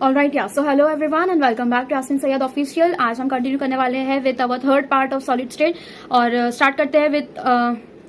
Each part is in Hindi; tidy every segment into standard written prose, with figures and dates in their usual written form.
ऑलराइट या so hello everyone and welcome back to Yasmeen Syed official. आज हम कंटिन्यू करने वाले हैं with our third part of solid state और स्टार्ट करते हैं विद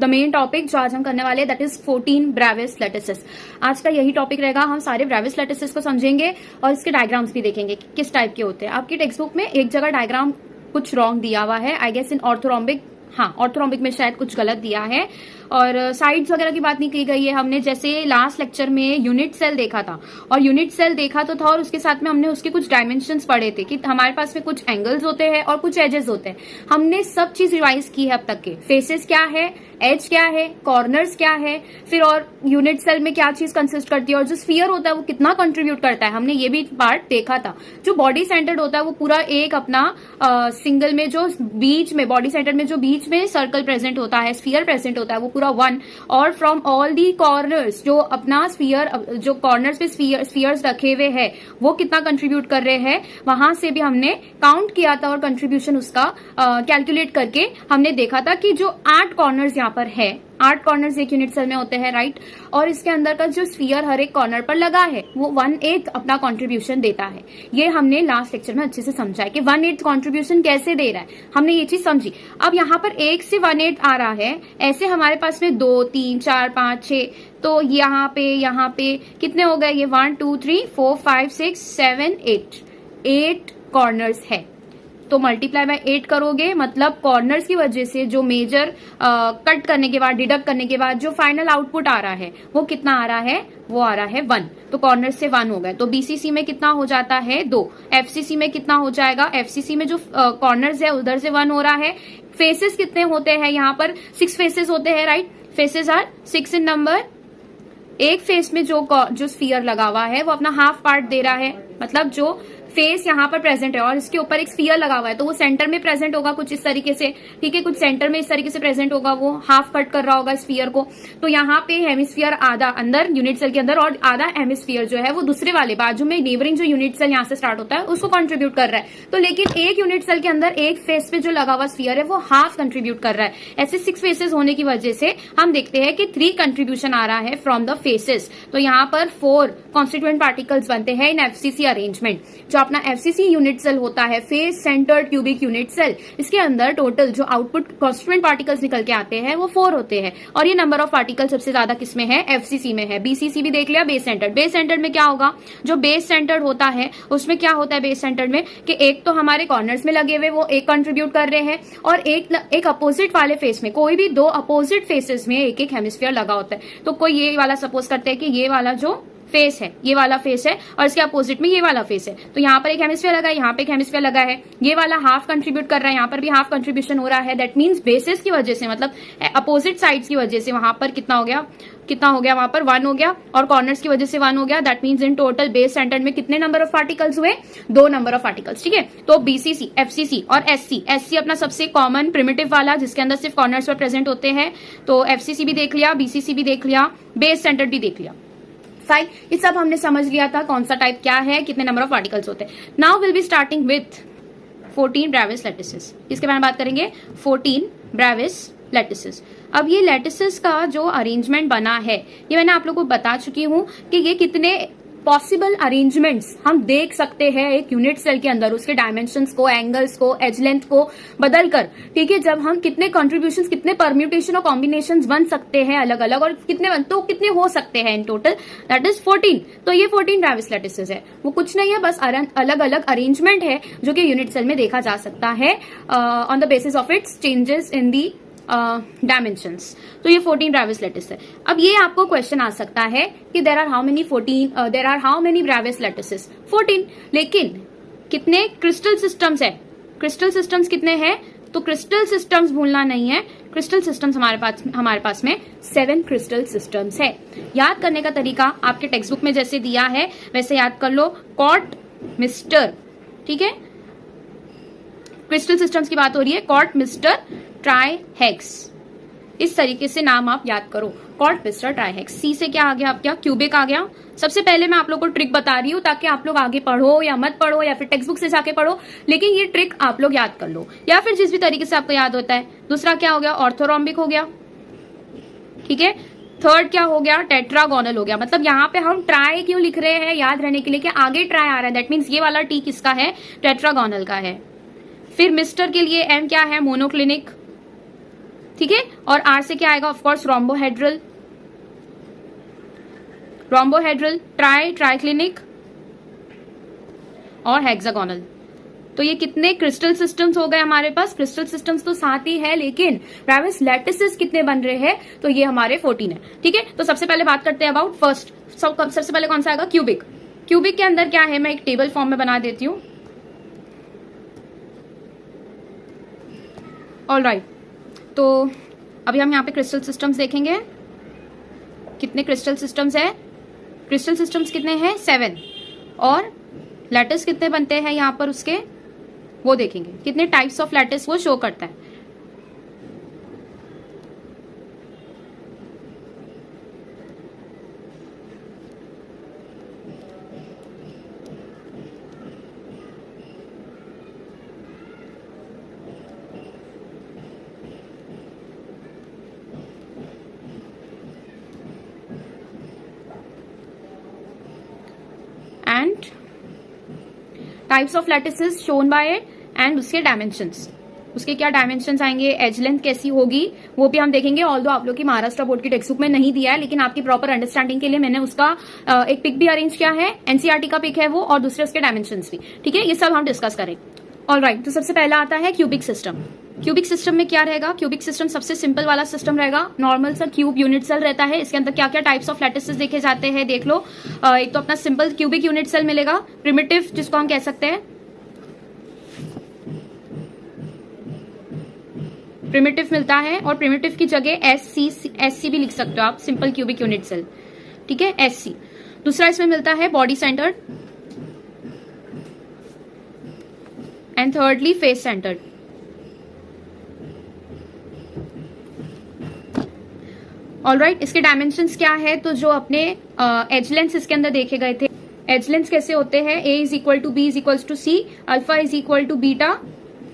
द मेन टॉपिक जो आज हम करने वाले हैं, दैट इज 14 ब्रेविस लैटिसेस। आज का यही टॉपिक रहेगा। हम सारे ब्रेविस लैटिसेस को समझेंगे और इसके डायग्राम्स भी देखेंगे कि किस टाइप के होते हैं। आपकी टेक्स्ट बुक में एक जगह डायग्राम कुछ रॉन्ग दिया हुआ है, आई गेस इन ऑर्थोरोम्बिक, हाँ ऑर्थोरोम्बिक में शायद कुछ गलत दिया है और साइड्स वगैरह की बात नहीं की गई है। हमने जैसे लास्ट लेक्चर में यूनिट सेल देखा था और यूनिट सेल देखा तो था और उसके साथ में हमने उसके कुछ डायमेंशंस पढ़े थे कि हमारे पास में कुछ एंगल्स होते हैं और कुछ एजेस होते हैं। हमने सब चीज रिवाइज की है अब तक के। फेसेस क्या है, एज क्या है, कॉर्नर्स क्या है, फिर और यूनिट सेल में क्या चीज कंसिस्ट करती है और जो स्फीयर होता है वो कितना कंट्रीब्यूट करता है, हमने ये भी पार्ट देखा था। जो बॉडी सेंटर्ड होता है वो पूरा एक अपना सिंगल में जो बीच में बॉडी सेंटर में जो बीच में सर्कल प्रेजेंट होता है, स्फीयर प्रेजेंट होता है वो पूरा वन, और फ्रॉम ऑल दी कॉर्नर्स जो अपना स्फीयर, जो कॉर्नर्स पे स्फीयर्स रखे हुए हैं वो कितना कंट्रीब्यूट कर रहे हैं, वहां से भी हमने काउंट किया था और कंट्रीब्यूशन उसका कैलकुलेट करके हमने देखा था कि जो 8 कॉर्नर्स यहाँ पर है, 8 कॉर्नर्स एक यूनिट सेल में होते हैं, राइट। और इसके अंदर का जो स्फीयर हर एक कॉर्नर पर लगा है वो 1/8 अपना कंट्रीब्यूशन देता है। ये हमने लास्ट लेक्चर में अच्छे से समझा है कि 1/8 कंट्रीब्यूशन कैसे दे रहा है, हमने ये चीज समझी। अब यहाँ पर 1 से 1/8 आ रहा है, ऐसे हमारे पास में 2, 3, 4, 5, 6, तो यहाँ पे कितने हो गए, ये 1, 2, 3, 4, 5, 6, 7, 8 कॉर्नर्स है। तो मल्टीप्लाई बाय 8 करोगे, मतलब कॉर्नर्स की वजह से जो मेजर कट करने के बाद, डिडक्ट करने के बाद जो फाइनल आउटपुट आ रहा है वो कितना आ रहा है, वो आ रहा है 1। तो कॉर्नर से 1 हो गए। तो बीसीसी में कितना हो जाता है, 2। एफसीसी में कितना हो जाएगा, एफसीसी में जो कॉर्नर्स है उधर से 1 हो रहा है। फेसेस कितने होते हैं, यहाँ पर 6 फेसेस होते हैं, right. Faces are 6 in number. एक फेस में जो स्फीयर लगा हुआ है वो अपना हाफ पार्ट दे रहा है, मतलब जो फेस यहाँ पर प्रेजेंट है और इसके ऊपर एक स्फीयर लगा हुआ है तो वो सेंटर में प्रेजेंट होगा कुछ इस तरीके से, ठीक है। कुछ सेंटर में इस तरीके से प्रेजेंट होगा, वो हाफ कट कर रहा होगा स्फीयर को। तो यहाँ पे हेमिस्फीयर आधा अंदर यूनिट सेल के अंदर और आधा हेमिस्फीयर जो है वो दूसरे वाले बाजू में नेबरिंग जो यूनिट सेल यहाँ से स्टार्ट होता है उसको कंट्रीब्यूट कर रहा है। तो लेकिन एक यूनिट सेल के अंदर एक फेस पे जो लगा हुआ स्फीयर है वो हाफ कंट्रीब्यूट कर रहा है। ऐसे 6 फेसेस होने की वजह से हम देखते हैं कि 3 कंट्रीब्यूशन आ रहा है फ्रॉम द फेसेस। तो यहाँ पर 4 कॉन्स्टिट्यूएंट पार्टिकल्स बनते हैं इन एफसीसी अरेंजमेंट। जो अपना एफसीसी यूनिट सेल होता है, face centred cubic unit cell, इसके अंदर टोटल जो आउटपुट कॉन्स्टिट्यूएंट पार्टिकल्स निकल के आते हैं वो 4 होते हैं। और ये नंबर ऑफ पार्टिकल सबसे ज्यादा किसमें है, एफसीसी में है। बीसीसी भी देख लिया, बेस सेंटर्ड। बेस सेंटर्ड में क्या होगा, जो बेस सेंटर्ड होता है उसमें क्या होता है बेस सेंटर्ड में कि एक तो हमारे कॉर्नर्स में लगे हुए वो एक कंट्रीब्यूट कर रहे हैं और एक अपोजिट वाले फेस में, कोई भी 2 अपोजिट फेसेस में एक एक हेमिस्फीयर लगा होता है। तो कोई ये वाला सपोज करते हैं कि ये वाला जो फेस है, ये वाला फेस है और इसके अपोजिट में ये वाला फेस है। तो यहाँ पर एक हेमिस्फीयर लगा है, यहाँ पे एक हेमिस्फीयर लगा है, ये वाला हाफ कंट्रीब्यूट कर रहा है, यहाँ पर भी हाफ कंट्रीब्यूशन हो रहा है। दैट मींस बेसिस की वजह से, मतलब अपोजिट साइड्स की वजह से वहां पर कितना हो गया वहां पर 1 हो गया और कॉर्नर्स की वजह से 1 हो गया। That means in total base centre में कितने नंबर ऑफ पार्टिकल्स हुए, 2 नंबर ऑफ पार्टिकल्स, ठीक है। तो बीसीसी, एफसीसी और एससी अपना सबसे कॉमन प्रिमिटिव वाला जिसके अंदर सिर्फ कॉर्नर्स पर प्रेजेंट होते हैं। तो एफसीसी भी देख लिया, बीसीसी भी देख लिया, बेस सेंटर भी देख लिया। फाइन, ये सब हमने समझ लिया था कौन सा टाइप क्या है, कितने नंबर ऑफ पार्टिकल्स होते हैं। Now will be starting with 14 Bravais lattices. इसके बारे में बात करेंगे, 14 ब्रेविस लैटिसेस। अब ये लैटिसेस का जो अरेंजमेंट बना है ये मैंने आप लोगों को बता चुकी हूं कि ये कितने पॉसिबल अरेंजमेंट्स हम देख सकते हैं एक यूनिट सेल के अंदर, उसके डायमेंशंस को, एंगल्स को, एज लेंथ को बदल कर, ठीक है। जब हम कितने कंट्रीब्यूशंस, कितने परम्यूटेशन और कॉम्बिनेशंस बन सकते हैं अलग अलग, और कितने हो सकते हैं इन टोटल, दैट इज 14। तो ये 14 ब्रेविस लैटिसेस है। वो कुछ नहीं है, बस अलग अलग अरेंजमेंट है जो कि यूनिट सेल में देखा जा सकता है on the basis of its changes in the dimensions. तो ये 14 ब्रेविस लैटिस है। अब ये आपको क्वेश्चन आ सकता है कि there are how many Bravais lattices, 14। लेकिन कितने क्रिस्टल सिस्टम्स है, क्रिस्टल सिस्टम्स कितने हैं, तो क्रिस्टल सिस्टम्स भूलना नहीं है। क्रिस्टल सिस्टम्स हमारे पास में 7 क्रिस्टल सिस्टम्स है। याद करने का तरीका आपके टेक्स्ट बुक में जैसे दिया है वैसे याद कर लो, कॉट मिस्टर, ठीक है। क्रिस्टल सिस्टम्स की बात हो रही है, कॉट मिस्टर ट्राइहेक्स, इस तरीके से नाम आप याद करो, कॉट मिस्टर ट्राइहेक्स। सी से क्या आ गया, आप क्या क्यूबिक आ गया। सबसे पहले मैं आप लोग को ट्रिक बता रही हूँ ताकि आप लोग आगे पढ़ो या मत पढ़ो या फिर टेक्स्ट बुक से जाके पढ़ो, लेकिन ये ट्रिक आप लोग याद कर लो या फिर जिस भी तरीके से आपको याद होता है। दूसरा क्या हो गया, ऑर्थोरोम्बिक हो गया, ठीक है। थर्ड क्या हो गया, टेट्रागोनल हो गया। मतलब यहाँ पे हम ट्राई क्यों लिख रहे हैं, याद रहने के लिए कि आगे ट्राई आ रहा है, दैट मीन्स ये वाला टी किसका है, टेट्रागोनल का है। फिर मिस्टर के लिए एम क्या है, मोनोक्लिनिक, ठीक है। और आर से क्या आएगा, ऑफकोर्स रोम्बोहेड्रल, रोम्बोहेड्रल, ट्राइक्लिनिक और हेक्सागोनल। तो ये कितने क्रिस्टल सिस्टम्स हो गए हमारे पास, क्रिस्टल सिस्टम्स तो 7 ही है, लेकिन ब्रेविस लैटिसेस कितने बन रहे हैं, तो ये हमारे 14 है, ठीक है। तो सबसे पहले बात करते हैं अबाउट फर्स्ट, सबसे पहले कौन सा आएगा, क्यूबिक। क्यूबिक के अंदर क्या है, मैं एक टेबल फॉर्म में बना देती हूँ। ऑलराइट, तो अभी हम यहाँ पे क्रिस्टल सिस्टम्स देखेंगे, कितने क्रिस्टल सिस्टम्स है, क्रिस्टल सिस्टम्स कितने हैं, 7, और लैटिस कितने बनते हैं यहाँ पर उसके, वो देखेंगे, कितने टाइप्स ऑफ लैटिस वो शो करता है। And types of lattices shown by and उसके डायमेंशंस, उसके क्या डायमेंशंस आएंगे, एज लेंथ कैसी होगी, वो भी हम देखेंगे। ऑल्दो आप लोग की महाराष्ट्र बोर्ड की टेक्स्ट बुक में नहीं दिया है, लेकिन आपकी प्रॉपर अंडरस्टैंडिंग के लिए मैंने उसका एक पिक भी अरेंज किया है, एनसीईआरटी का पिक है वो, और दूसरे उसके डायमेंशंस भी, ठीक है। ये सब हम डिस्कस करेंगे। ऑलराइट, तो सबसे पहला आता है क्यूबिक सिस्टम। क्यूबिक सिस्टम में क्या रहेगा, क्यूबिक सिस्टम सबसे सिंपल वाला सिस्टम रहेगा, नॉर्मल सा क्यूब यूनिट सेल रहता है। इसके अंदर क्या क्या टाइप्स ऑफ लैटिसेस देखे जाते हैं देख लो। एक तो अपना सिंपल क्यूबिक यूनिट सेल मिलेगा, प्रिमिटिव जिसको हम कह सकते हैं, प्रिमिटिव मिलता है, और प्रिमिटिव की जगह एससी भी लिख सकते हो आप, सिंपल क्यूबिक यूनिट सेल, ठीक है, एससी। दूसरा इसमें मिलता है body centred, and thirdly face centred. Alright, इसके डायमेंशंस क्या है, तो जो अपने एज लेंथ इसके अंदर देखे गए थे, एज लेंथ कैसे होते हैं, a is equal to b is equal to c, alpha is equal to beta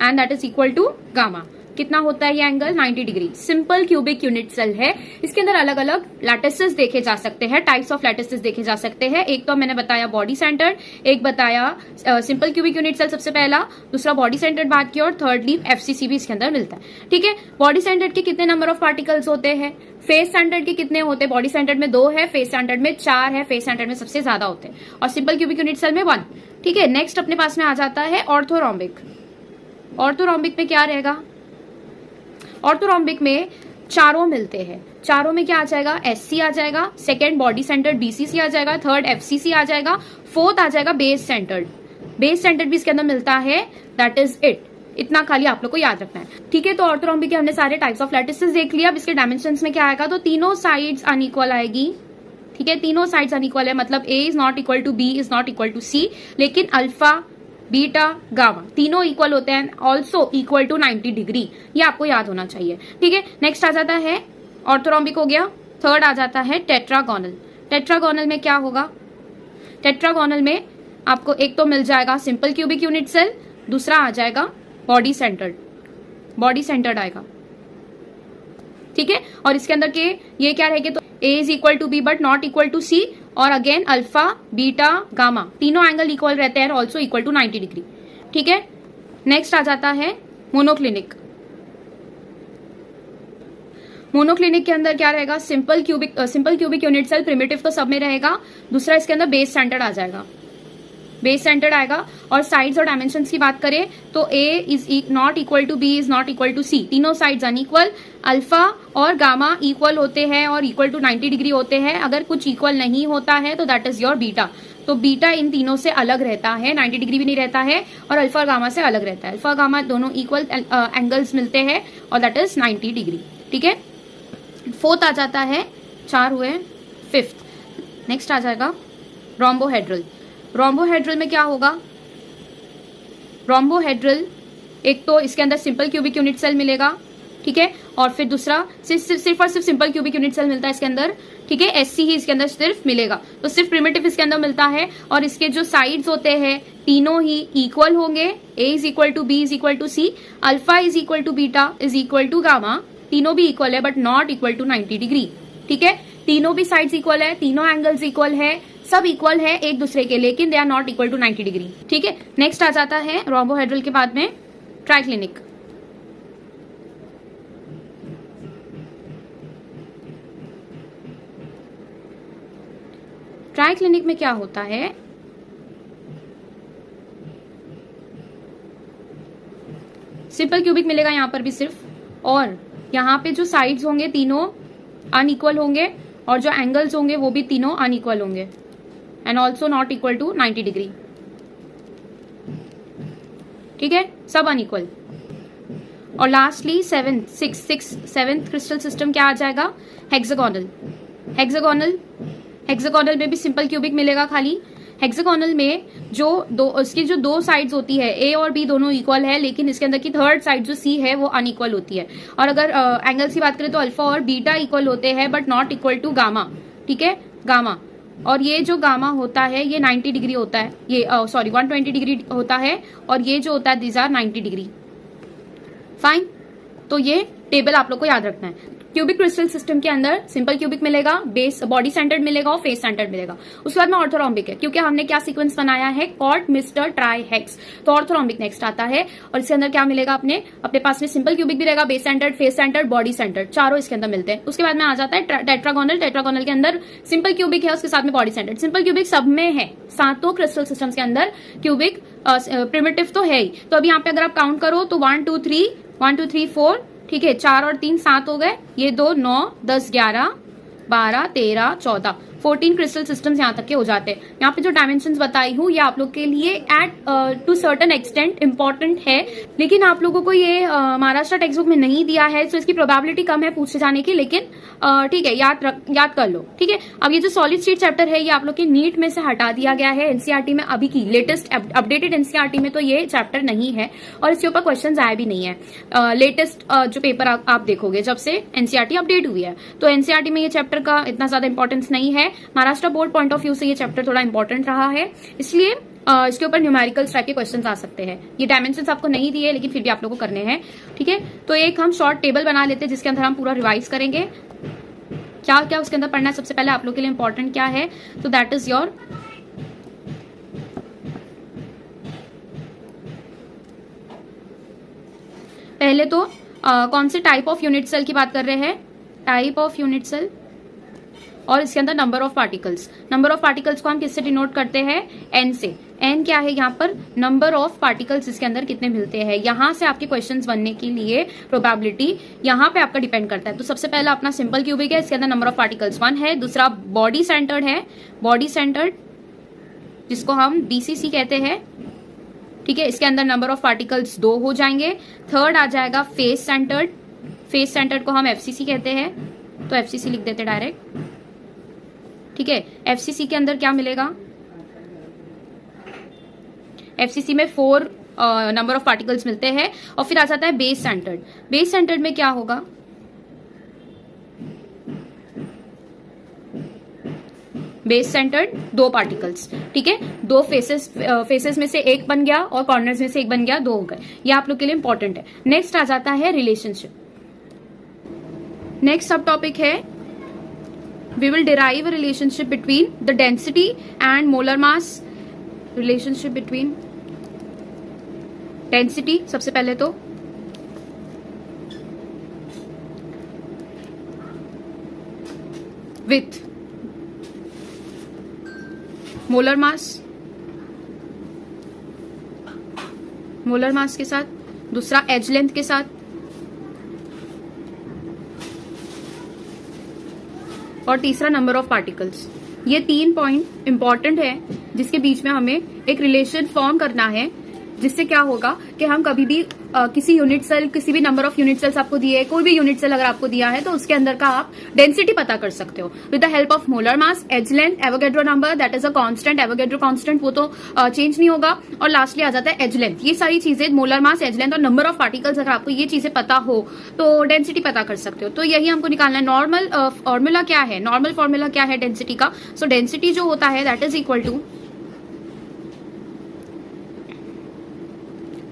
and that is equal to gamma. कितना होता है ये angle, 90 degree. Simple cubic unit cell है, इसके अंदर अलग अलग लैटिसेस देखे जा सकते हैं, टाइप्स ऑफ लैटिसेस देखे जा सकते हैं। एक तो मैंने बताया बॉडी सेंटर्ड, एक बताया सिंपल क्यूबिक यूनिट सेल सबसे पहला, दूसरा बॉडी सेंटर्ड बात की, और थर्डली एफसीसी भी इसके अंदर मिलता है, ठीक है। बॉडी सेंटर्ड के कितने नंबर ऑफ पार्टिकल्स होते हैं, फेस सेंटर्ड के कितने होते हैं, बॉडी सेंटर्ड में 2 है, फेस सेंटर्ड में 4 है, फेस सेंटर्ड में सबसे ज्यादा होते हैं, और सिंपल क्यूबिक यूनिट सेल में 1, ठीक है। नेक्स्ट अपने पास में आ जाता है ऑर्थोरोम्बिक। ऑर्थोरोम्बिक में क्या रहेगा, ऑर्थोरोम्बिक में चारों मिलते हैं, चारों में क्या आ जाएगा, एससी आ जाएगा, सेकंड बॉडी सेंटर्ड बीसीसी आ जाएगा, थर्ड एफसीसी आ जाएगा, फोर्थ आ जाएगा बेस सेंटर्ड। बेस सेंटर्ड भी इसके अंदर मिलता है, दैट इज इट। इतना खाली आप लोग को याद रखना है, ठीक है। तो ऑर्थोरोम्बिक के हमने सारे टाइप्स ऑफ लैटिसेस देख लिया। अब इसके डायमेंशंस में क्या आएगा, तो तीनों साइड्स अनइक्वल आएगी, ठीक है। तीनों साइड्स अनइक्वल है, मतलब a is not equal to b is not equal to c, लेकिन अल्फा बीटा गामा तीनों इक्वल होते हैं, ऑल्सो इक्वल टू 90 डिग्री, ये आपको याद होना चाहिए, ठीक है। नेक्स्ट आ जाता है, ऑर्थोरोम्बिक हो गया, थर्ड आ जाता है टेट्रागोनल। टेट्रागोनल में क्या होगा, टेट्रागोनल में आपको एक तो मिल जाएगा सिंपल क्यूबिक यूनिट सेल, दूसरा आ जाएगा बॉडी सेंटर्ड, बॉडी सेंटर्ड आएगा, ठीक है। और इसके अंदर के ये क्या रहेंगे, तो a is equal to b but not equal to c, और अगेन अल्फा बीटा गामा तीनों एंगल इक्वल रहते हैं, ऑल्सो इक्वल टू 90 डिग्री, ठीक है। नेक्स्ट आ जाता है मोनोक्लिनिक। मोनोक्लिनिक के अंदर क्या रहेगा, simple cubic unit cell, primitive तो सब में रहेगा, दूसरा इसके अंदर बेस सेंटर्ड आ जाएगा, बेस सेंटर्ड आएगा। और साइड्स और डायमेंशंस की बात करें तो a is not equal to b is not equal to c, तीनों साइड्स अनइक्वल, अल्फा और गामा इक्वल होते हैं और इक्वल टू 90 डिग्री होते हैं। अगर कुछ इक्वल नहीं होता है तो दैट इज योर बीटा, तो बीटा इन तीनों से अलग रहता है, 90 डिग्री भी नहीं रहता है, और अल्फा और गामा से अलग रहता है। अल्फा गामा दोनों इक्वल एंगल्स मिलते हैं और दैट इज 90 डिग्री, ठीक है। फोर्थ आ जाता है, 4 हुए, फिफ्थ नेक्स्ट आ जाएगा रोम्बोहेड्रल। रोम्बोहेड्रल में क्या होगा, रोम्बोहेड्रल एक तो इसके अंदर सिंपल क्यूबिक यूनिट सेल मिलेगा, ठीक है, और फिर दूसरा सिर्फ और सिर्फ सिंपल क्यूबिक यूनिट सेल मिलता है इसके अंदर, ठीक है। एससी ही इसके अंदर सिर्फ मिलेगा, तो सिर्फ प्रिमिटिव इसके अंदर मिलता है, और इसके जो साइड्स होते हैं तीनों ही इक्वल होंगे, a is equal to b is equal to c, alpha is equal to beta is equal to gamma, तीनों भी इक्वल है but not equal to 90 degree, ठीक है। तीनों भी साइड्स इक्वल है, तीनों एंगल्स इक्वल है, सब इक्वल है एक दूसरे के, लेकिन they are not equal to 90 degree. ठीक है, नेक्स्ट आ जाता है रोम्बोहेड्रल के बाद में ट्राइक्लिनिक। ट्राइक्लिनिक में क्या होता है, सिंपल क्यूबिक मिलेगा यहां पर भी सिर्फ, और यहां पे जो साइड्स होंगे तीनों अनइक्वल होंगे और जो एंगल्स होंगे वो भी तीनों अनइक्वल होंगे and also not equal to 90 degree. ठीक है, सब अनइक्वल। और लास्टली सेवेंथ क्रिस्टल सिस्टम क्या आ जाएगा, हेक्सागोनल। हेक्सागोनल में भी सिंपल क्यूबिक मिलेगा खाली। हेक्सागोनल में उसकी जो दो साइड्स होती है, ए और बी दोनों इक्वल है, लेकिन इसके अंदर की थर्ड साइड जो सी है वो अनइक्वल होती है। और अगर एंगल्स की बात करें तो अल्फा और बीटा इक्वल होते हैं but not equal to gamma. ठीक है, गामा, और ये जो गामा होता है ये 90 डिग्री होता है, ये 120 डिग्री होता है, और ये जो होता है दीज आर 90 डिग्री। फाइन, तो ये टेबल आप लोग को याद रखना है। क्यूबिक क्रिस्टल सिस्टम के अंदर सिंपल क्यूबिक मिलेगा, बेस बॉडी सेंटर्ड मिलेगा और फेस सेंटर्ड मिलेगा। उसके बाद में ऑर्थोरोम्बिक है, क्योंकि हमने क्या सीक्वेंस बनाया है, कॉट मिस्टर ट्राई हेक्स, तो ऑर्थोरोम्बिक नेक्स्ट आता है। और इसके अंदर क्या मिलेगा, अपने पास में सिंपल क्यूबिक भी रहेगा, base centred, face centred, body centred, चारों इसके अंदर मिलते हैं। उसके बाद में आ जाता है टेट्रागोनल। टेट्रागोनल के अंदर सिंपल क्यूबिक है, उसके साथ में बॉडी सेंटर्ड। सिंपल क्यूबिक सब में है, सातों क्रिस्टल सिस्टम्स के अंदर क्यूबिक प्रिमिटिव तो है ही। तो अभी यहाँ पे अगर आप काउंट करो तो 1 2 3 4, ठीक है, 4 और 3 7 हो गए, ये 2 9 10 11 12 13 14 14 क्रिस्टल सिस्टम्स यहाँ तक के हो जाते हैं। यहाँ पे जो डायमेंशंस बताई हूँ ये आप लोग के लिए at to certain extent important है, लेकिन आप लोगों को ये महाराष्ट्र टेक्स्ट बुक में नहीं दिया है, तो इसकी प्रोबेबिलिटी कम है पूछे जाने की, लेकिन ठीक है, याद कर लो। ठीक है, अब ये जो सॉलिड स्टेट चैप्टर है ये आप लोग के नीट में से हटा दिया गया है। एनसीईआरटी में अभी की लेटेस्ट अपडेटेड एनसीईआरटी में तो ये चैप्टर नहीं है और इसके ऊपर क्वेश्चन आए भी नहीं है। लेटेस्ट जो पेपर आप देखोगे जब से एनसीईआरटी अपडेट हुई है, तो एनसीईआरटी में ये चैप्टर का इतना ज्यादा इंपॉर्टेंस नहीं है। Maharashtra board point of view से ये चैप्टर थोड़ा इंपॉर्टेंट रहा है, इसलिए इसके ऊपर न्यूमेरिकल्स टाइप के क्वेश्चंस आ सकते हैं। ये डायमेंशंस आपको नहीं दिए, लेकिन फिर भी आप लोगों को करने हैं। ठीक है, तो एक हम शॉर्ट टेबल बना लेते हैं जिसके अंदर हम पूरा रिवाइज करेंगे, क्या क्या उसके अंदर पढ़ना है। सबसे पहले आप लोग के लिए इंपॉर्टेंट क्या है, तो दैट इज योर पहले तो कौन से टाइप ऑफ यूनिट सेल की बात कर रहे हैं, टाइप ऑफ यूनिट सेल, और इसके अंदर number of particles. Number of particles को हम किससे डिनोट करते हैं, एन से। एन क्या है यहाँ पर, नंबर ऑफ पार्टिकल्स इसके अंदर कितने मिलते हैं। यहां से आपके क्वेश्चंस बनने के लिए प्रोबेबिलिटी यहाँ पे आपका डिपेंड करता है। तो सबसे पहला अपना सिंपल क्यूबिक है, इसके अंदर नंबर ऑफ पार्टिकल्स 1 है। दूसरा बॉडी सेंटर्ड है, बॉडी सेंटर्ड जिसको हम बीसीसी कहते हैं। ठीक है, इसके अंदर नंबर ऑफ पार्टिकल्स 2 हो जाएंगे। थर्ड आ जाएगा फेस सेंटर्ड, फेस सेंटर्ड को हम एफसीसी कहते हैं, तो एफसीसी लिख देते डायरेक्ट। ठीक है, एफसीसी के अंदर क्या मिलेगा, एफसीसी में 4 नंबर ऑफ पार्टिकल्स मिलते हैं। और फिर आ जाता है बेस सेंटर्ड। बेस सेंटर्ड में क्या होगा, बेस सेंटर्ड 2 पार्टिकल्स। ठीक है, 2 फेसेस में से एक बन गया और कॉर्नर्स में से एक बन गया, 2 हो गए। ये आप लोग के लिए इंपॉर्टेंट है। नेक्स्ट आ जाता है रिलेशनशिप। नेक्स्ट सब टॉपिक है, we will derive a relationship between the density and molar mass, relationship between density सबसे पहले तो with molar mass, molar mass के साथ, दूसरा एज लेंथ के साथ, और तीसरा नंबर ऑफ पार्टिकल्स। ये 3 पॉइंट इंपॉर्टेंट है जिसके बीच में हमें एक रिलेशन फॉर्म करना है, जिससे क्या होगा कि हम कभी भी किसी यूनिट सेल, किसी भी नंबर ऑफ यूनिट सेल्स आपको दिए है, कोई भी यूनिट सेल अगर आपको दिया है तो उसके अंदर का आप डेंसिटी पता कर सकते हो with the help of molar mass, edge length, Avogadro number, that is a constant, Avogadro constant वो तो चेंज नहीं होगा। और लास्टली आ जाता है एज लेंथ। ये सारी चीजें, मोलर मास, एज लेंथ और नंबर ऑफ पार्टिकल्स, अगर आपको ये चीजें पता हो तो डेंसिटी पता कर सकते हो। तो यही हमको निकालना है। नॉर्मल फॉर्मूला क्या है, नॉर्मल फॉर्मूला क्या है डेंसिटी का, सो डेंसिटी जो होता है that is equal to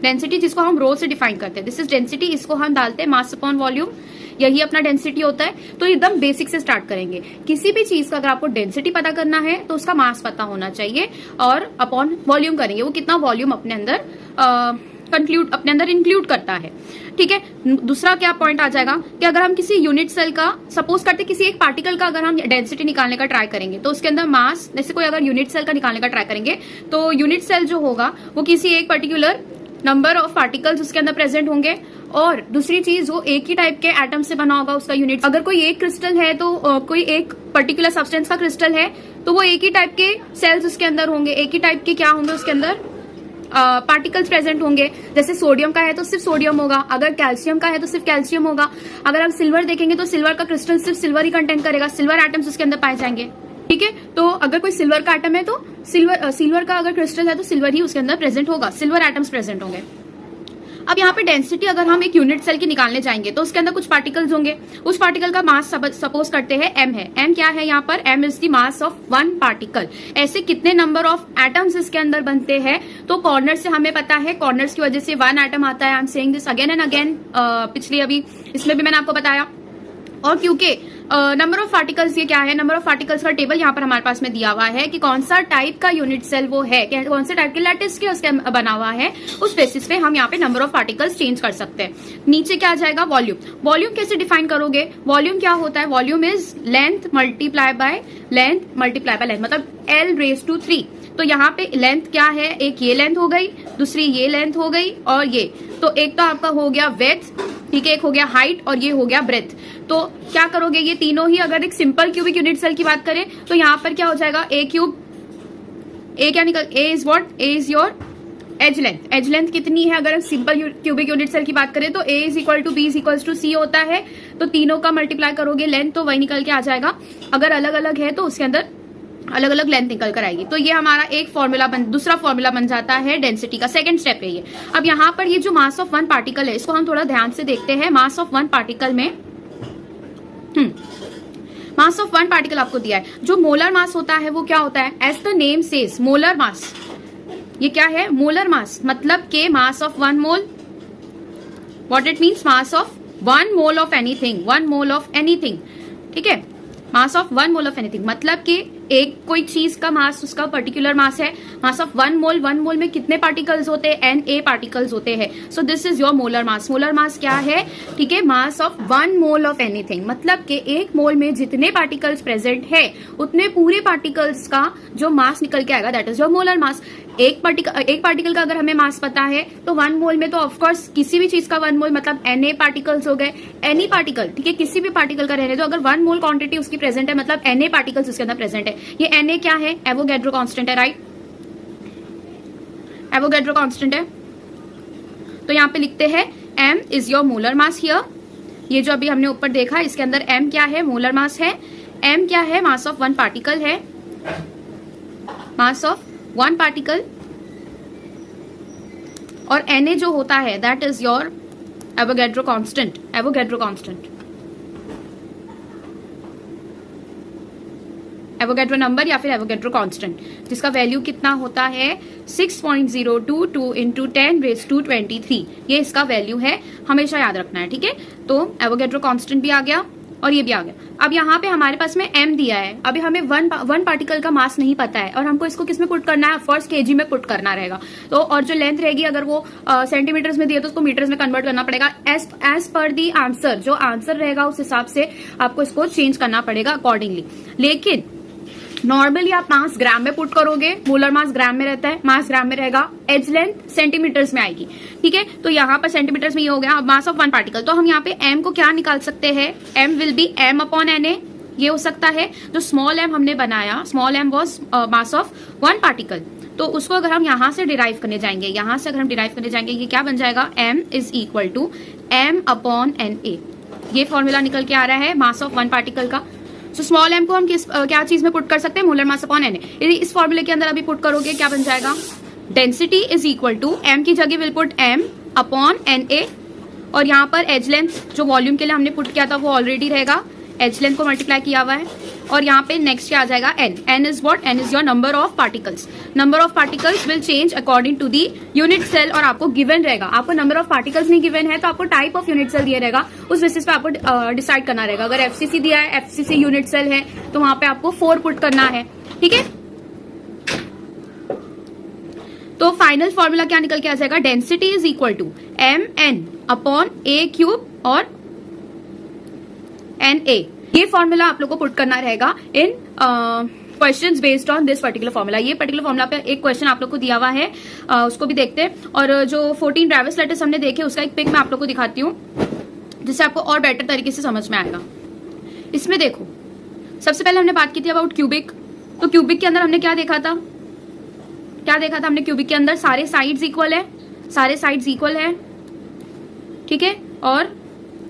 density, जिसको हम रो से डिफाइन करते हैं, दिस इज डेंसिटी। इसको हम डालते हैं मास अपॉन वॉल्यूम। यही अपना डेंसिटी होता है। तो एकदम बेसिक से स्टार्ट करेंगे। किसी भी चीज का अगर आपको डेंसिटी पता करना है तो उसका मास पता होना चाहिए और अपॉन वॉल्यूम करेंगे, वो कितना वॉल्यूम अपने अंदर इंक्लूड करता है। ठीक है, दूसरा क्या पॉइंट आ जाएगा कि अगर हम किसी यूनिट सेल का, सपोज करते किसी एक पार्टिकल का अगर हम डेंसिटी निकालने का ट्राई करेंगे तो उसके अंदर मास, जैसे कोई अगर यूनिट सेल का निकालने का ट्राई करेंगे तो यूनिट सेल जो होगा वो किसी एक पर्टिकुलर नंबर ऑफ पार्टिकल्स उसके अंदर प्रेजेंट होंगे। और दूसरी चीज, वो एक ही टाइप के एटम से बना होगा उसका यूनिट। अगर कोई एक क्रिस्टल है तो कोई एक पर्टिकुलर सब्सटेंस का क्रिस्टल है तो वो एक ही टाइप के सेल्स उसके अंदर होंगे, एक ही टाइप के क्या होंगे उसके अंदर पार्टिकल्स प्रेजेंट होंगे। जैसे सोडियम का है तो सिर्फ सोडियम होगा, अगर कैल्शियम का है तो सिर्फ कैल्शियम होगा। अगर हम सिल्वर देखेंगे तो सिल्वर का क्रिस्टल सिर्फ सिल्वर ही कंटेंट करेगा, सिल्वर एटम्स उसके अंदर पाए जाएंगे। ठीक है, तो अगर कोई सिल्वर का एटम है तो सिल्वर का अगर क्रिस्टल है तो सिल्वर ही उसके अंदर प्रेजेंट होगा, सिल्वर एटम्स प्रेजेंट होंगे। अब यहाँ पे डेंसिटी अगर हम एक यूनिट सेल की निकालने जाएंगे तो उसके अंदर कुछ पार्टिकल्स होंगे, उस पार्टिकल का मास सपोज करते हैं m है। m क्या है यहाँ पर? m is the mass of one particle. ऐसे कितने नंबर ऑफ एटम्स इसके अंदर बनते हैं? तो कॉर्नर से हमें पता है, कॉर्नर्स की वजह से वन एटम आता है। I am saying this again and again, पिछले अभी इसमें भी मैंने आपको बताया। और क्योंकि नंबर ऑफ पार्टिकल्स, ये क्या है, नंबर ऑफ पार्टिकल्स का टेबल यहाँ पर हमारे पास में दिया हुआ है कि कौन सा टाइप का यूनिट सेल वो है, कौन से टाइप के लैटिस के उसके बना हुआ है, उस बेसिस पे हम यहाँ पे नंबर ऑफ पार्टिकल्स चेंज कर सकते हैं। नीचे क्या आ जाएगा? वॉल्यूम। वॉल्यूम कैसे डिफाइन करोगे? वॉल्यूम क्या होता है? Volume is length multiply by length, मतलब L⁻3। तो यहाँ पे लेंथ क्या है? एक ये लेंथ हो गई, दूसरी ये लेंथ हो गई, और ये तो एक तो आपका हो गया विड्थ, ठीक है, एक हो गया हाइट और ये हो गया ब्रेथ। तो क्या करोगे? ये तीनों ही, अगर एक सिंपल क्यूबिक यूनिट सेल की बात करें तो यहाँ पर क्या हो जाएगा? ए क्यूब, ए क्या निकल, a is what? A is your edge length. Edge length कितनी है? अगर हम सिंपल क्यूबिक यूनिट सेल की बात करें तो a is equal to b is equal to c होता है। तो तीनों का मल्टीप्लाई करोगे लेंथ तो वही निकल के आ जाएगा। अगर अलग अलग है तो उसके अंदर अलग अलग लेंथ निकल कर आएगी। तो ये हमारा एक फॉर्मूला दूसरा फॉर्मूला बन जाता है डेंसिटी का। सेकंड स्टेप है ये। अब यहाँ पर ये जो मास ऑफ वन पार्टिकल है इसको हम थोड़ा ध्यान से देखते हैं। मास ऑफ वन पार्टिकल में मास ऑफ वन पार्टिकल आपको दिया है। जो मोलर मास होता है वो क्या होता है? As the name says, molar mass. ये क्या है? मोलर मास, मतलब के mass of one mole. What it means? Mass of one mole of anything, one mole of anything. ठीक है, mass of one mole of anything मतलब कि एक कोई चीज का मास, उसका पर्टिकुलर मास है। मास ऑफ वन मोल में कितने पार्टिकल्स होते हैं? Na पार्टिकल्स होते हैं। So this is your molar mass. Molar mass क्या है? ठीक है, mass of one mole of anything, मतलब कि एक मोल में जितने पार्टिकल्स प्रेजेंट है उतने पूरे पार्टिकल्स का जो मास निकल के आएगा, दैट इज योर मोलर मास। एक पार्टिकल का अगर हमें मास पता है तो वन मोल में तो ऑफकोर्स किसी भी चीज का वन मोल मतलब Na पार्टिकल्स हो गए। एनी पार्टिकल, ठीक है, किसी भी पार्टिकल का रहने दो, अगर वन मोल क्वांटिटी उसकी प्रेजेंट है मतलब Na पार्टिकल्स उसके अंदर प्रेजेंट है। ये Na क्या है? एवोगैड्रो कांस्टेंट है, राइट? एवोगैड्रो कांस्टेंट है। तो यहाँ पे लिखते हैं m is your molar mass here. ये जो अभी हमने ऊपर देखा इसके अंदर m क्या है? मोलर मास है। m क्या है? मास ऑफ वन पार्टिकल है, मास ऑफ वन पार्टिकल। और Na जो होता है that is your Avogadro constant, Avogadro constant, Avogadro number या फिर एवोगैड्रो कांस्टेंट, जिसका वैल्यू कितना होता है? 6.022 इंटू 10⁻23। ये इसका वैल्यू है, हमेशा याद रखना है। ठीक है, तो एवोगैड्रो कांस्टेंट भी आ गया और ये भी आ गया। अब यहाँ पे हमारे पास में m दिया है। अभी हमें वन पार्टिकल का मास नहीं पता है और हमको इसको किस में पुट करना है? फर्स्ट kg में पुट करना रहेगा। तो और जो लेंथ रहेगी अगर वो सेंटीमीटर्स में दिया तो उसको मीटर्स में कन्वर्ट करना पड़ेगा। एज पर दी आंसर, जो आंसर रहेगा उस हिसाब से आपको इसको चेंज करना पड़ेगा अकॉर्डिंगली। लेकिन नॉर्मली आप मास ग्राम में पुट करोगे, मोलर मास ग्राम में रहता है, मास ग्राम में रहेगा, एज लेंथ सेंटीमीटर्स में आएगी। ठीक है, तो यहाँ पर सेंटीमीटर्स में ये हो गया मास ऑफ वन पार्टिकल। तो हम यहाँ पे m को क्या निकाल सकते हैं? m will be m upon Na। ये हो सकता है जो स्मॉल m हमने बनाया, small m was mass of one particle. तो उसको अगर हम यहाँ से डिराइव करने जाएंगे, यहाँ से अगर हम डिराइव करने जाएंगे, ये क्या बन जाएगा? m is equal to m upon Na। ये फॉर्मूला निकल के आ रहा है मास ऑफ वन पार्टिकल का। तो स्मॉल m को हम क्या चीज में पुट कर सकते हैं? Molar mass upon Na। यदि इस फॉर्मूले के अंदर अभी पुट करोगे क्या बन जाएगा? Density is equal to m की जगह will put m upon Na, और यहाँ पर एज लेंथ जो वॉल्यूम के लिए हमने पुट किया था वो ऑलरेडी रहेगा, एज लेंथ को मल्टीप्लाई किया हुआ है। और यहाँ पे नेक्स्ट क्या आ जाएगा N. N is what? N is your number of particles. Number of particles will change according to the unit cell. और आपको गिवन रहेगा, आपको नंबर ऑफ पार्टिकल्स नहीं गिवन है तो आपको टाइप ऑफ यूनिट सेल दिया रहेगा, उस बेसिस पे आपको डिसाइड करना रहेगा. अगर एफसीसी दिया है, एफसीसी यूनिट सेल है, तो वहां पे आपको 4 पुट करना है. ठीक है, तो फाइनल फॉर्मूला क्या निकल के आ जाएगा? Density is equal to mn upon a cube और na. ये फॉर्मूला आप लोग को पुट करना रहेगा in questions based on this particular formula. ये पर्टिकुलर फॉर्मूला पे एक क्वेश्चन आप लोग को दिया हुआ है, उसको भी देखते हैं. और जो 14 ब्रेविस लेटर्स हमने देखे उसका एक पिक मैं आप लोग को दिखाती हूँ, जिससे आपको और बेटर तरीके से समझ में आएगा. इसमें देखो, सबसे पहले हमने बात की थी अबाउट क्यूबिक. तो क्यूबिक के अंदर हमने क्या देखा था? हमने क्यूबिक के अंदर सारे साइड्स इक्वल है, सारे साइड्स इक्वल है. ठीक है, और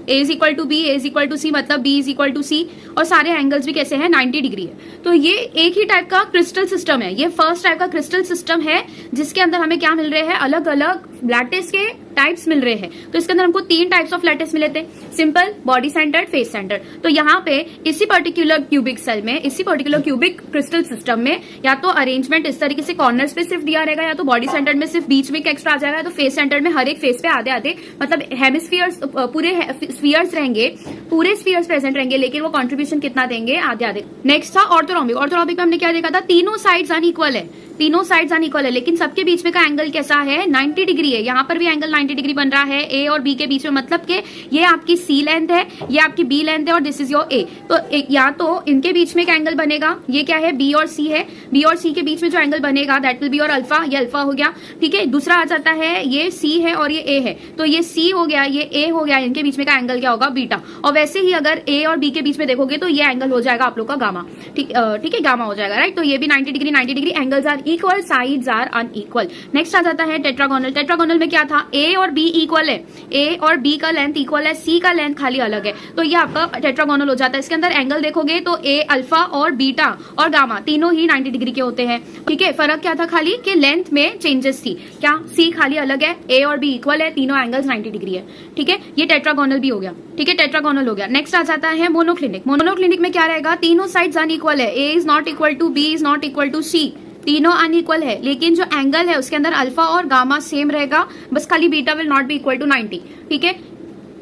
a is equal to b, a is equal to c, मतलब b is equal to c. और सारे एंगल्स भी कैसे हैं? 90 डिग्री है. तो ये एक ही टाइप का क्रिस्टल सिस्टम है. ये फर्स्ट टाइप का क्रिस्टल सिस्टम है जिसके अंदर हमें क्या मिल रहे हैं? अलग अलग लैटिस के टाइप्स मिल रहे हैं. तो इसके अंदर हमको 3 टाइप्स ऑफ लैटिस मिले थे, simple, body centred, face centred. तो यहाँ पे इसी पर्टिकुलर क्यूबिक सेल में, इसी पर्टिकुलर क्यूबिक क्रिस्टल सिस्टम में या तो अरेंजमेंट इस तरीके से कॉर्नर्स पे सिर्फ दिया रहेगा, या तो बॉडी सेंटर्ड में सिर्फ बीच में एक एक्स्ट्रा आ जाएगा, तो फेस सेंटर्ड में हर एक फेस पे आधे आधे, मतलब हेमिस्फीयर्स, पूरे स्फीयर्स रहेंगे, पूरे स्फीयर्स प्रेजेंट रहेंगे, लेकिन वो कंट्रीब्यूशन कितना देंगे? आधे आधे. नेक्स्ट था ऑर्थोरॉम्बिक. ऑर्थोरॉम्बिक में हमने क्या देखा था? तीनों साइड्स अनइक्वल है, तीनों साइड्स अनइक्वल है, लेकिन सबके बीच में का एंगल कैसा है? 90 डिग्री है. यहाँ पर भी एंगल 90 डिग्री बन रहा है ए और बी के बीच में, मतलब कि ये आपकी सी लेंथ है, ये आपकी बी लेंथ है, और दिस इज योर ए. तो या तो इनके बीच में एक एंगल बनेगा, ये क्या है? बी और सी है. बी और सी के बीच में जो एंगल बनेगा that will be your alpha. ये अल्फा हो गया. ठीक है, दूसरा आ जाता है, ये सी है और ये ए है, तो ये सी हो गया, ये ए हो गया. इनके बीच में का एंगल क्या होगा? बीटा. और वैसे ही अगर ए और बी के बीच में देखोगे तो ये एंगल हो जाएगा आप लोग का गामा. ठीक है, गामा हो जाएगा, राइट. तो ये भी 90 degree, 90 degree. Angles are equal, sides are unequal. Next आ जाता है टेट्रागोनल. टेट्रागोनल में क्या था? ए और बी इक्वल है, ए और बी का लेंथ इक्वल है, सी का लेंथ खाली अलग है, तो ये आपका टेट्रागोनल हो जाता है. इसके अंदर एंगल देखोगे तो ए, अल्फा और बीटा और गामा तीनों ही 90 डिग्री के होते हैं. ठीक है, फर्क क्या था? खाली कि लेंथ में चेंजेस थी. क्या? सी खाली अलग है, ए और बी इक्वल है, तीनों एंगल्स 90 डिग्री है. ठीक है, ये टेट्रागोनल भी हो गया. ठीक है, टेट्रागोनल हो गया. नेक्स्ट आ जाता है मोनोक्लिनिक. मोनोक्लिनिक में क्या रहेगा? तीनों साइड्स अनइक्वल है, a is not equal to b, is not equal to c, तीनों अनइक्वल है, लेकिन जो एंगल है उसके अंदर अल्फा और गामा सेम रहेगा, बस खाली beta will not be equal to 90. ठीक है,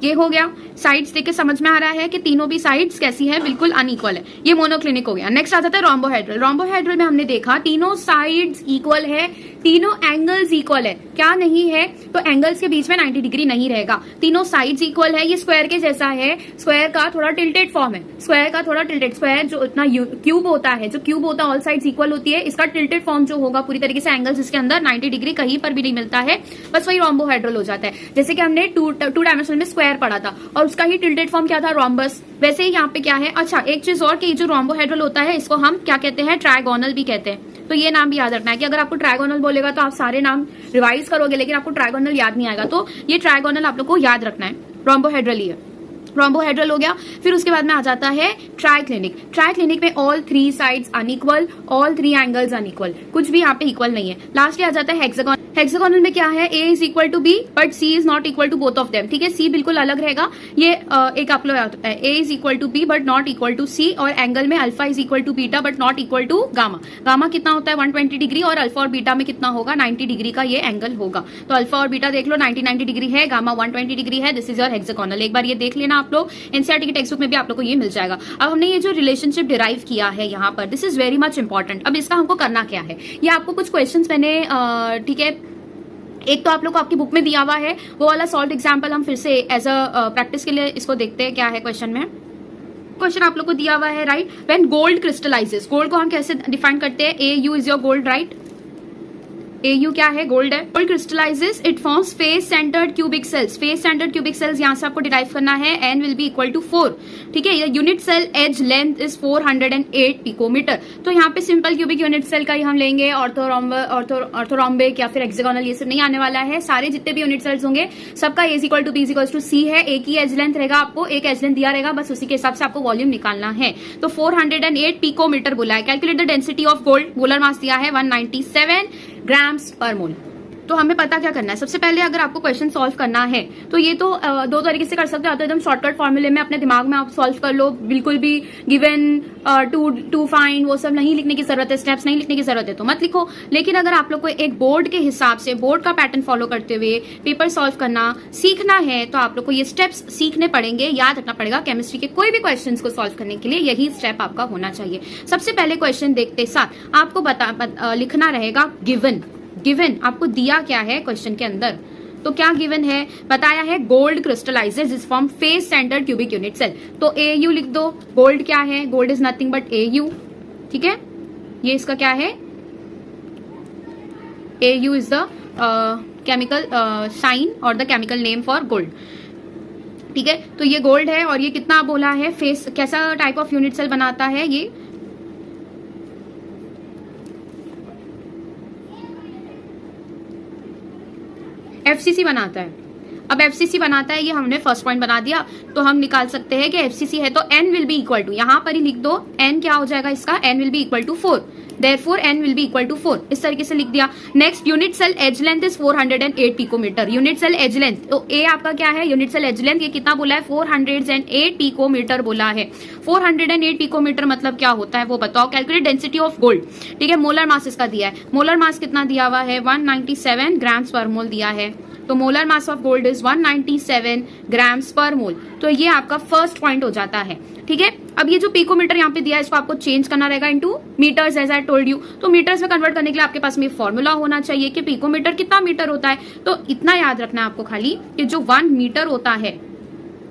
ये हो गया. साइड्स देख के समझ में आ रहा है कि तीनों भी साइड्स कैसी है? बिल्कुल अनइक्वल है. ये मोनोक्लिनिक हो गया. नेक्स्ट आ जाता है रोम्बोहेड्रल. रोम्बोहेड्रल में हमने देखा तीनों साइड्स इक्वल है, तीनों एंगल्स इक्वल है. क्या नहीं है? तो एंगल्स के बीच में 90 डिग्री नहीं रहेगा. तीनों साइड्स इक्वल है. ये स्क्वायर के जैसा है, स्क्वायर का थोड़ा टिल्टेड फॉर्म है, स्क्वायर का थोड़ा टिल्टेड. स्क्वायर जो इतना क्यूब होता है, जो क्यूब होता है ऑल साइड्स इक्वल होती है, इसका टिल्टेड फॉर्म जो होगा पूरी तरीके से एंगल्स इसके अंदर 90 डिग्री कहीं पर भी नहीं मिलता है, बस वही रोम्बोहेड्रल हो जाता है. जैसे कि हमने टू डायमेंशनल में स्क्वायर पढ़ा था और उसका ही टिल्टेड फॉर्म क्या था? रोम्बस. वैसे ही यहाँ पे क्या है? अच्छा, एक चीज और कि जो रोम्बोहेड्रल होता है इसको हम क्या कहते हैं? ट्रायगोनल भी कहते हैं. तो ये नाम भी याद रखना है कि अगर आपको ट्रायगोनल बोलेगा तो आप सारे नाम रिवाइज करोगे, लेकिन आपको ट्रायगोनल याद नहीं आएगा, तो ये ट्रायगोनल आप लोग को याद रखना है. रोम्बोहेड्रल ही है. रोम्बोहेड्रल हो गया. फिर उसके बाद में आ जाता है ट्राइक्लिनिक. ट्राइक्लिनिक में all 3 sides unequal, all 3 angles unequal, कुछ भी यहाँ पे इक्वल नहीं है. लास्टली आ जाता है हेक्सागोनल. हेक्सागोनल में क्या है? A is equal to b but c is not equal to both of them. ठीक है, सी बिल्कुल अलग रहेगा. ये एक आप लोग याद है, a is equal to b but not equal to c, और एंगल में alpha is equal to beta but not equal to gamma. Gamma कितना होता है? 120 डिग्री, और अल्फा और बीटा में कितना होगा? 90 डिग्री का ये एंगल होगा. तो अल्फा और बीटा देख लो, 90 डिग्री है, गामा 120 डिग्री है. This is your hexagonal. एक बार ये देख लेना आप लोग, एनसीईआरटी की टेक्स्ट बुक में भी आप लोग को ये मिल जाएगा. अब हमने ये जो रिलेशनशिप डिराइव किया है यहाँ पर, this is very much important. अब इसका हमको करना क्या है? ये आपको कुछ क्वेश्चंस मैंने ठीक है, एक तो आप लोग को आपकी बुक में दिया हुआ है, वो वाला सॉल्व एग्जाम्पल हम फिर से एज अ प्रैक्टिस के लिए इसको देखते हैं. क्या है क्वेश्चन में? क्वेश्चन आप लोग को दिया हुआ है, right. When gold crystallises. Gold को हम कैसे डिफाइन करते हैं? A U is your gold, right. AU क्या है? गोल्ड है. Gold crystallises, it forms face centred cubic cells. Face centred cubic cells यहां से आपको डिराइव करना है. N will be equal to 4. ठीक है, unit cell edge length is 408 picometre. तो यहाँ पे सिंपल क्यूबिक यूनिट सेल का ही हम लेंगे. ऑर्थोरोम्बिक या फिर हेक्सागोनल ये सब नहीं आने वाला है. सारे जितने भी यूनिट सेल्स होंगे सबका A is equal to B is equal to C है. एक ही एज लेंथ रहेगा, आपको एक एज लेंथ दिया रहेगा, बस उसी के हिसाब से आपको वॉल्यूम निकालना है. तो 408 पिकोमीटर बोला है. Calculate the density of gold. Molar mass दिया है 197 ग्राम्स पर मोल. तो हमें पता क्या करना है, सबसे पहले अगर आपको क्वेश्चन सॉल्व करना है तो ये तो दो तरीके से कर सकते हो, तो एकदम शॉर्टकट फॉर्मूले में अपने दिमाग में आप सॉल्व कर लो, बिल्कुल भी गिवन टू फाइंड वो सब नहीं लिखने की जरूरत है, स्टेप्स नहीं लिखने की जरूरत है तो मत लिखो। लेकिन अगर आप लोग को एक बोर्ड के हिसाब से, बोर्ड का पैटर्न फॉलो करते हुए पेपर सॉल्व करना सीखना है तो आप लोग को ये स्टेप्स सीखने पड़ेंगे, याद रखना पड़ेगा। केमिस्ट्री के कोई भी क्वेश्चन को सॉल्व करने के लिए यही स्टेप आपका होना चाहिए। सबसे पहले क्वेश्चन देखते साथ आपको लिखना रहेगा गिवन। गिवन आपको दिया क्या है क्वेश्चन के अंदर, तो क्या गिवन है, बताया है gold crystallises is form face centre cubic unit cell, तो AU लिख दो। गोल्ड क्या है, gold is nothing but AU, ठीक है, ये इसका क्या है, AU is the chemical sign और the chemical name for gold, ठीक है। तो ये गोल्ड है और ये कितना बोला है, फेस कैसा टाइप ऑफ यूनिट सेल बनाता है, ये FCC बनाता है। अब FCC बनाता है, ये हमने फर्स्ट पॉइंट बना दिया, तो हम निकाल सकते हैं कि FCC है तो N will be equal to, यहां पर ही लिख दो N क्या हो जाएगा इसका, N will be equal to 4, therefore N will be equal to 4, इस तरीके से लिख दिया। Next unit cell edge length is 408 picometre, unit cell edge length, तो A आपका क्या है, यूनिट सेल एज लेंथ, ये कितना बोला है 408 पिकोमीटर बोला है। 408 पिकोमीटर मतलब क्या होता है वो बताओ, कैलकुलेट डेंसिटी ऑफ गोल्ड, ठीक है। मोलर मास इसका दिया है, मोलर मास कितना दिया हुआ है 197 ग्राम्स पर मोल दिया है, तो molar mass of gold is 197 grams पर मोल, तो ये आपका फर्स्ट पॉइंट हो जाता है, ठीक है। अब ये जो पिकोमीटर यहाँ पे दिया है इसको आपको चेंज करना रहेगा into metres as I told you, तो मीटर्स में कन्वर्ट करने के लिए आपके पास में फॉर्मूला होना चाहिए कि पिकोमीटर कितना मीटर होता है, तो इतना याद रखना है आपको खाली कि जो 1 मीटर होता है,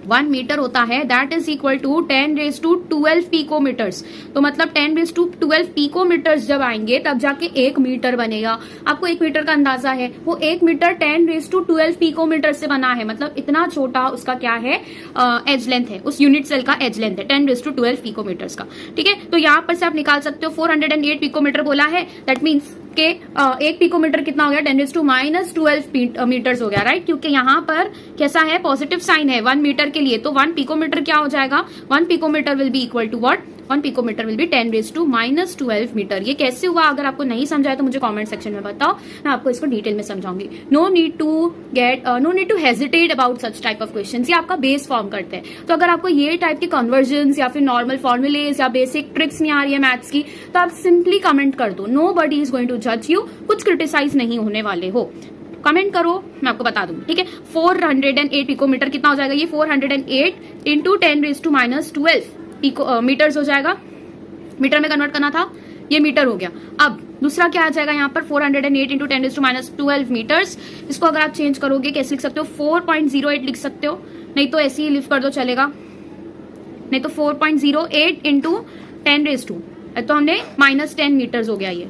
1 मीटर होता है that is equal to 10⁻12 picometres, तो मतलब 10⁻12 पिकोमीटर्स जब आएंगे तब जाके 1 मीटर बनेगा। आपको 1 मीटर का अंदाजा है, वो 1 मीटर 10⁻12 पिकोमीटर से बना है, मतलब इतना छोटा उसका क्या है एज लेंथ है, उस यूनिट सेल का एज लेंथ है 10⁻12 पिकोमीटर्स का, ठीक है। तो यहाँ पर से आप निकाल सकते हो 408 पिकोमीटर बोला है, दैट मीन्स के 1 पिकोमीटर कितना हो गया 10⁻12 मीटर्स हो गया, राइट, क्योंकि यहाँ पर कैसा है पॉजिटिव साइन है 1 मीटर के लिए, तो 1 पिकोमीटर क्या हो जाएगा, 1 picometre will be equal to what, 1 picometre will be 10⁻12 metre. ये कैसे हुआ, अगर आपको नहीं समझाया तो मुझे कमेंट सेक्शन में बताओ, मैं आपको इसको डिटेल में समझाऊंगी। No need to hesitate about such type of questions, ये आपका बेस फॉर्म करते हैं। तो अगर आपको ये टाइप के कन्वर्जन्स या फिर नॉर्मल फॉर्मुलेज या बेसिक ट्रिक्स नहीं आ रही है मैथ्स की, तो आप सिंपली कमेंट कर दो, nobody is going to जज यू, कुछ क्रिटिसाइज नहीं होने वाले हो, कमेंट करो मैं आपको बता दूंगी, ठीक है। 408 पिकोमीटर कितना हो जाएगा, ये 408 इंटू 10⁻12 मीटर्स हो जाएगा, मीटर में कन्वर्ट करना था, ये मीटर हो गया। अब दूसरा क्या आ जाएगा यहाँ पर 408 इंटू 10⁻12 मीटर्स, इसको अगर आप चेंज करोगे कैसे लिख सकते हो, 4.08 लिख सकते हो, नहीं तो ऐसे ही लिख कर दो चलेगा, नहीं तो 4.08 इंटू 10⁻², तो हमने -10 मीटर्स हो गया ये,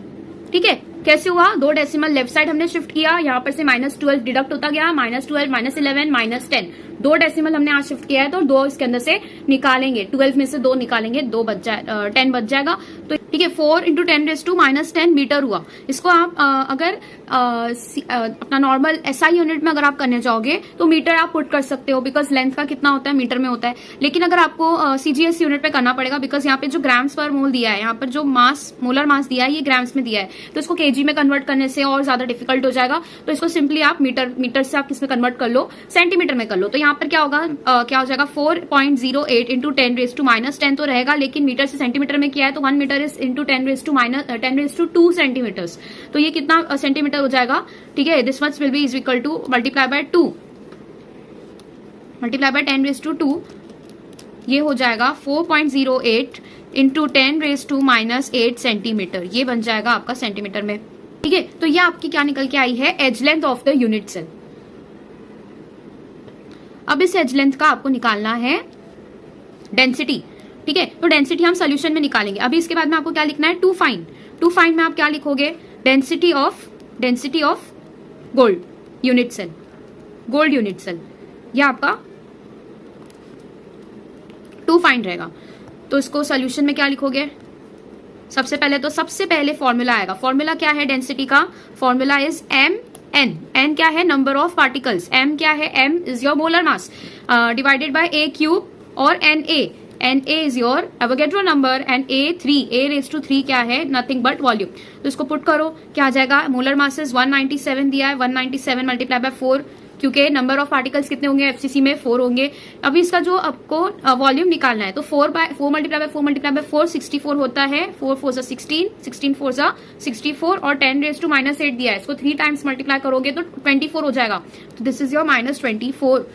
ठीक है। कैसे हुआ, 2 डेसिमल लेफ्ट साइड हमने शिफ्ट किया, यहाँ पर से -12 डिडक्ट होता गया, -12 -11 -10, 2 डेसिमल हमने आज शिफ्ट किया है, तो 2 इसके अंदर से निकालेंगे, 12 में से 2 निकालेंगे, 10 बच जाएगा, तो ठीक है 4 इंटू 10⁻10 मीटर हुआ। इसको आप अगर अपना नॉर्मल SI यूनिट में अगर आप करने जाओगे तो मीटर आप पुट कर सकते हो, बिकॉज लेंथ का कितना होता है मीटर में होता है, लेकिन अगर आपको CGS यूनिट पे करना पड़ेगा, बिकॉज यहाँ पे जो ग्राम्स पर मोल दिया है, यहाँ पर जो मास मोलर मास दिया है ये ग्राम्स में दिया है, तो इसको kg में कन्वर्ट करने से और ज्यादा डिफिकल्ट हो जाएगा, तो इसको सिंपली आप मीटर से आप किसमें कन्वर्ट कर लो, सेंटीमीटर में कर लो। तो यहाँ पर क्या होगा, क्या हो जाएगा 4.08 इंटू 10⁻−10 तो रहेगा, लेकिन मीटर से सेंटीमीटर में किया है तो 1 मीटर इज इंटू 10⁻2 सेंटीमीटर्स, तो ये कितना सेंटीमीटर हो जाएगा, ठीक है। This much will be is equal to multiply by 10⁻2, ये हो जाएगा 4.08 इंटू 10⁻8 सेंटीमीटर, ये बन जाएगा आपका सेंटीमीटर में, ठीक है। तो ये आपकी क्या निकल के आई है, edge length of the unit cell. अब इस एज लेंथ का आपको निकालना है डेंसिटी, ठीक है, तो डेंसिटी हम सोल्यूशन में निकालेंगे। अभी इसके बाद में आपको क्या लिखना है, टू फाइंड में आप क्या लिखोगे, density of gold unit cell, यह आपका टू फाइंड रहेगा। तो इसको सोल्यूशन में क्या लिखोगे, सबसे पहले फॉर्मूला आएगा, फॉर्मूला क्या है डेंसिटी का, फॉर्मूला इज एन क्या है, नंबर ऑफ पार्टिकल्स, m क्या है, m is your molar mass divided by a cube और Na and a is your Avogadro number and a raise to 3 क्या है, नथिंग बट वॉल्यूम। तो इसको पुट करो, क्या आ जाएगा, मोलर मासेस 197 दिया है, 197 मल्टीप्लाई बाय 4, क्योंकि नंबर ऑफ पार्टिकल्स कितने होंगे एफसीसी में 4 होंगे। अभी इसका जो आपको वॉल्यूम निकालना है तो 4 मल्टीप्लाई बाय 4 64 होता है, 4 4 जा 16, 16 4 जा 64 और 10 रेज टू -8 दिया है, इसको 3 टाइम्स मल्टीप्लाई करोगे तो 24 हो जाएगा। तो दिस इज योर -24।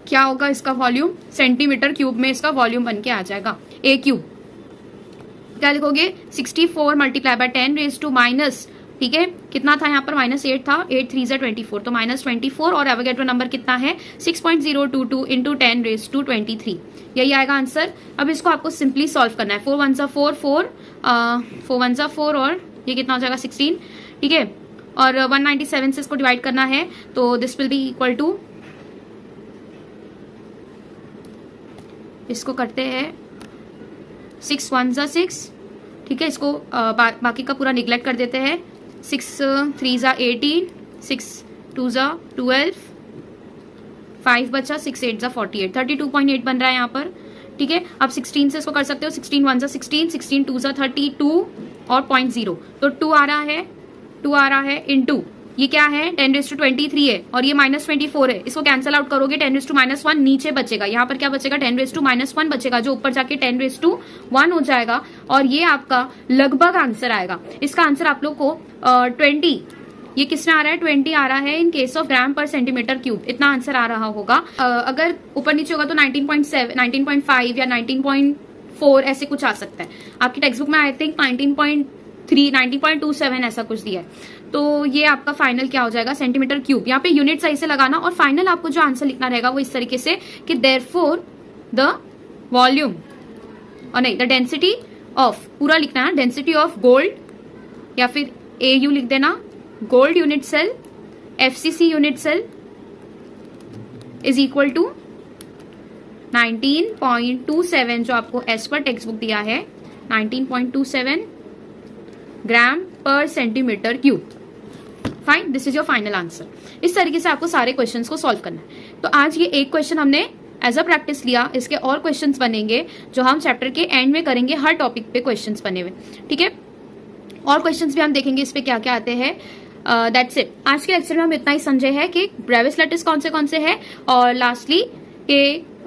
क्या होगा इसका वॉल्यूम, सेंटीमीटर क्यूब में इसका वॉल्यूम बन के आ जाएगा, ए क्यूब। क्या लिखोगे, 64 multiply by 10 raise to minus, ठीक है, कितना था यहाँ पर -8 था, 8 3 24, तो -24 और एवोगैड्रो नंबर कितना है 6.022 इंटू 10 रेज टू 23, यही आएगा आंसर। अब इसको आपको सिंपली सॉल्व करना है, 4 1 जा 4 4 4 1 जा 4 और ये कितना हो जाएगा 16, ठीक है, और 197 से इसको डिवाइड करना है तो this will be equal to, इसको करते हैं 6 1 जा 6, ठीक है, इसको बाकी का पूरा निगलेक्ट कर देते हैं, 6 3 जा 18, 6 2 जा 12, 5 बचा, 6 8 जा 48, 32.8 बन रहा है यहाँ पर, ठीक है। अब 16 से इसको कर सकते हो, 16 1 जा 16, 16 2 जा 32 और 0.0, तो 2 आ रहा है इनटू ये क्या है 10 रेज टू 23 है और ये -24 है, इसको कैंसिल आउट करोगे 10 रेज टू -1 नीचे बचेगा, यहाँ पर क्या बचेगा 10 रेज टू -1 बचेगा, जो ऊपर जाके 10 रेज टू 1 हो जाएगा और ये आपका लगभग आंसर आएगा। इसका आंसर आप लोग को 20, ये किसमें आ रहा है 20 आ रहा है इन केस ऑफ ग्राम पर सेंटीमीटर क्यूब, इतना आंसर आ रहा होगा। अगर ऊपर नीचे होगा तो 19.7 19.5 या 19.4 ऐसे कुछ आ सकता है। आपकी टेक्स्ट बुक में आई थिंक 19.3 19.27 ऐसा कुछ दिया है। तो ये आपका फाइनल क्या हो जाएगा सेंटीमीटर क्यूब, यहाँ पे यूनिट सही से लगाना और फाइनल आपको जो आंसर लिखना रहेगा वो इस तरीके से कि देयरफॉर द वॉल्यूम और नहीं द डेंसिटी ऑफ, पूरा लिखना है डेंसिटी ऑफ गोल्ड या फिर AU लिख देना, gold unit cell FCC unit cell is equal to 19.27 जो आपको एज पर टेक्स्ट बुक दिया है 19.27 ग्राम पर centimetre cube. Fine, this is your final answer. इस तरीके से आपको सारे क्वेश्चंस को सॉल्व करना है। तो आज ये एक क्वेश्चन हमने एज अ प्रैक्टिस लिया, इसके और क्वेश्चंस बनेंगे जो हम चैप्टर के एंड में करेंगे, हर टॉपिक पे क्वेश्चंस बने हुए, ठीक है। और क्वेश्चंस भी हम देखेंगे इस पे क्या क्या आते हैं। दैट्स इट, आज के लेक्चर में हम इतना ही समझे हैं कि ब्रेविस लेटिस कौन से है और लास्टली के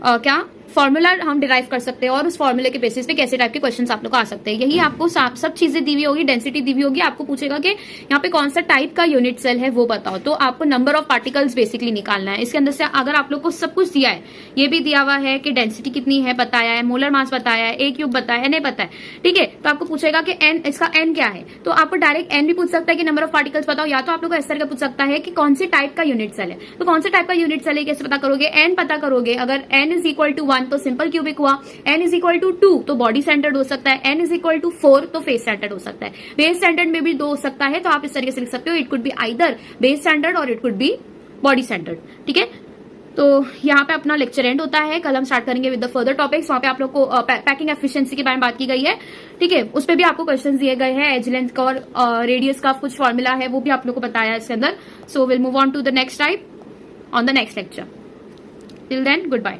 क्या फॉर्मूला हम डिराइव कर सकते हैं और उस फॉर्मूले के बेसिस पे कैसे टाइप के क्वेश्चंस आप लोग को आ सकते हैं। यही आपको सब चीजें दी हुई होगी, डेंसिटी दी हुई होगी, आपको पूछेगा कि यहाँ पे कौन सा टाइप का यूनिट सेल है वो बताओ, तो आपको नंबर ऑफ पार्टिकल्स बेसिकली निकालना है। इसके अंदर से अगर आप लोग को सब कुछ दिया है, ये भी दिया हुआ है कि डेंसिटी कितनी है बताया है, मोलर मास बताया है, A क्यूब बताया है, नहीं बताया, ठीक है, तो आपको पूछेगा कि एन, इसका एन क्या है, तो आपको डायरेक्ट एन भी पूछ सकता है कि नंबर ऑफ पार्टिकल्स बताओ, या तो आप लोग को इस तरह का पूछ सकता है कि कौन से टाइप का यूनिट सेल है, तो कौन से टाइप का यूनिट सेल है कैसे पता करोगे, एन पता करोगे। अगर एन इज इक्वल टू 1 तो सिंपल क्यूबिक हुआ, n इज इक्वल टू 2 तो बॉडी सेंटर्ड हो सकता है, n इज इक्वल टू 4 तो फेस सेंटर्ड हो सकता है, बेस सेंटर्ड में भी 2 हो सकता है, तो आप इस तरीके से लिख सकते हो, it could be either base centred और it could be body centred, ठीक है। तो यहाँ पे अपना लेक्चर एंड होता है, कल हम स्टार्ट करेंगे विद द फर्दर टॉपिक्स। वहां पे आप लोग को पैकिंग एफिशिएंसी के बारे में बात की गई है, ठीक है, उस पर भी आपको क्वेश्चन दिए गए हैं, एज लेंथ का और रेडियस का कुछ फॉर्मूला है वो भी आप लोग को बताया है इसके अंदर। So will move on to the next type on the next lecture. Till then good bye.